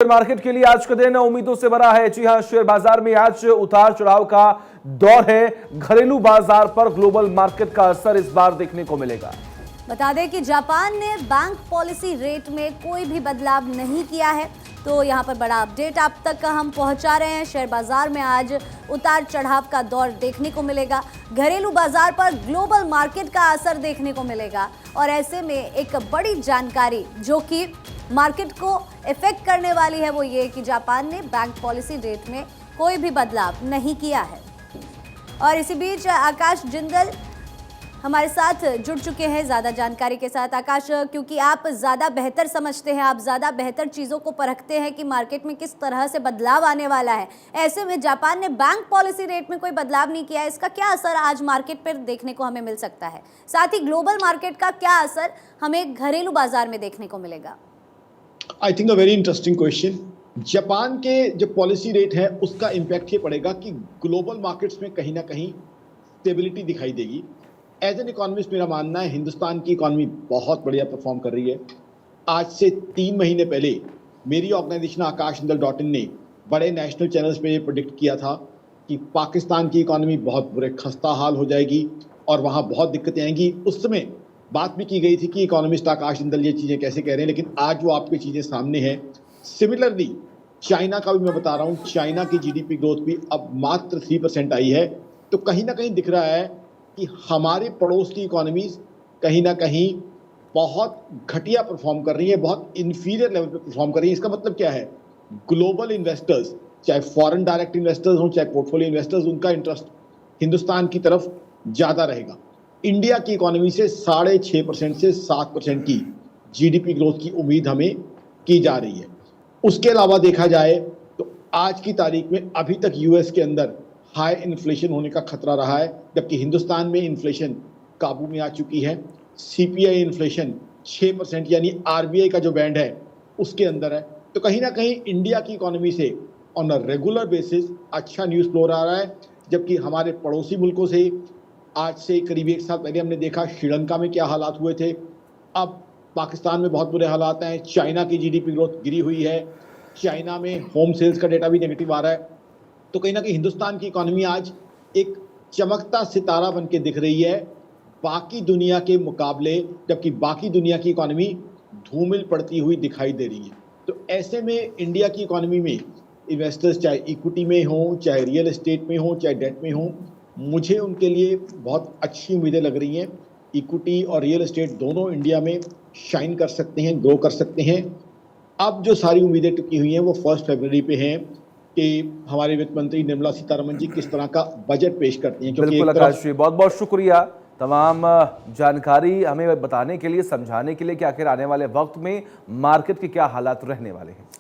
Market के लिए आज का दिन उम्मीदों से भरा है। जी हां, शेयर बाजार में आज उतार चढ़ाव का दौर है। घरेलू बाजार पर ग्लोबल मार्केट का असर इस बार देखने को मिलेगा। बता दें कि जापान ने बैंक पॉलिसी रेट में कोई भी बदलाव नहीं किया है, तो यहां पर बड़ा अपडेट आप तक हम पहुंचा रहे हैं। शेयर बाजार में आज उतार चढ़ाव का दौर देखने को मिलेगा। घरेलू बाजार पर ग्लोबल मार्केट का असर देखने को मिलेगा और ऐसे में एक बड़ी जानकारी जो कि मार्केट को इफेक्ट करने वाली है वो ये कि जापान ने बैंक पॉलिसी रेट में कोई भी बदलाव नहीं किया है। और इसी बीच आकाश जिंदल हमारे साथ जुड़ चुके हैं ज़्यादा जानकारी के साथ। आकाश, क्योंकि आप ज़्यादा बेहतर समझते हैं, आप ज़्यादा बेहतर चीज़ों को परखते हैं कि मार्केट में किस तरह से बदलाव आने वाला है, ऐसे में जापान ने बैंक पॉलिसी रेट में कोई बदलाव नहीं किया है, इसका क्या असर आज मार्केट पर देखने को हमें मिल सकता है? साथ ही ग्लोबल मार्केट का क्या असर हमें घरेलू बाजार में देखने को मिलेगा? I think a very interesting question. Japan के जो पॉलिसी रेट है उसका इम्पैक्ट ये पड़ेगा कि ग्लोबल मार्केट्स में कहीं ना कहीं स्टेबिलिटी दिखाई देगी। एज एन इकोनॉमिस्ट मेरा मानना है हिंदुस्तान की इकोनॉमी बहुत बढ़िया परफॉर्म कर रही है। आज से 3 महीने पहले मेरी ऑर्गेनाइजेशन akashjindal.in ने बड़े नेशनल चैनल्स पे ये प्रेडिक्ट किया था कि पाकिस्तान की इकोनॉमी बहुत बुरे खस्ता हाल हो जाएगी और वहाँ बहुत दिक्कतें आएंगी। उस समय बात भी की गई थी कि इकोनॉमिस्ट आकाश जिंदल ये चीज़ें कैसे कह रहे हैं, लेकिन आज वो आपकी चीज़ें सामने हैं। सिमिलरली चाइना का भी मैं बता रहा हूँ, चाइना की जीडीपी ग्रोथ भी अब मात्र 3% आई है। तो कहीं ना कहीं दिख रहा है कि हमारे पड़ोस की इकोनॉमीज कहीं ना कहीं बहुत घटिया परफॉर्म कर रही है, बहुत इन्फीरियर लेवल पे परफॉर्म कर रही है। इसका मतलब क्या है? ग्लोबल इन्वेस्टर्स, चाहे फॉरेन डायरेक्ट इन्वेस्टर्स हों चाहे पोर्टफोलियो इन्वेस्टर्स, उनका इंटरेस्ट हिंदुस्तान की तरफ ज़्यादा रहेगा। इंडिया की इकोनॉमी से 6.5% से 7% की जीडीपी ग्रोथ की उम्मीद हमें की जा रही है। उसके अलावा देखा जाए तो आज की तारीख में अभी तक यूएस के अंदर हाई इन्फ्लेशन होने का खतरा रहा है, जबकि हिंदुस्तान में इन्फ्लेशन काबू में आ चुकी है। सीपीआई इन्फ्लेशन 6% यानी आरबीआई का जो बैंड है उसके अंदर है। तो कहीं ना कहीं इंडिया की इकोनॉमी से ऑन अ रेगुलर बेसिस अच्छा न्यूज़ फ्लो आ रहा है, जबकि हमारे पड़ोसी मुल्कों से आज से करीब 1 साल पहले हमने देखा श्रीलंका में क्या हालात हुए थे, अब पाकिस्तान में बहुत बुरे हालात हैं। चाइना की जीडीपी ग्रोथ गिरी हुई है, चाइना में होम सेल्स का डेटा भी नेगेटिव आ रहा है। तो कहीं ना कहीं हिंदुस्तान की इकोनॉमी आज एक चमकता सितारा बन के दिख रही है बाकी दुनिया के मुकाबले, जबकि बाकी दुनिया की इकोनॉमी धूमिल पड़ती हुई दिखाई दे रही है। तो ऐसे में इंडिया की इकोनॉमी में इन्वेस्टर्स चाहे इक्विटी में हों, चाहे रियल एस्टेट में हों, चाहे डेट में हों, मुझे उनके लिए बहुत अच्छी उम्मीदें लग रही हैं। इक्विटी और रियल एस्टेट दोनों इंडिया में शाइन कर सकते हैं, ग्रो कर सकते हैं। अब जो सारी उम्मीदें टिकी हुई हैं वो 1 फरवरी पे हैं कि हमारे वित्त मंत्री निर्मला सीतारमण जी किस तरह का बजट पेश करती हैं। क्योंकि बिल्कुल आकाश जी, बहुत बहुत शुक्रिया तमाम जानकारी हमें बताने के लिए, समझाने के लिए कि आखिर आने वाले वक्त में मार्केट के क्या हालात रहने वाले हैं।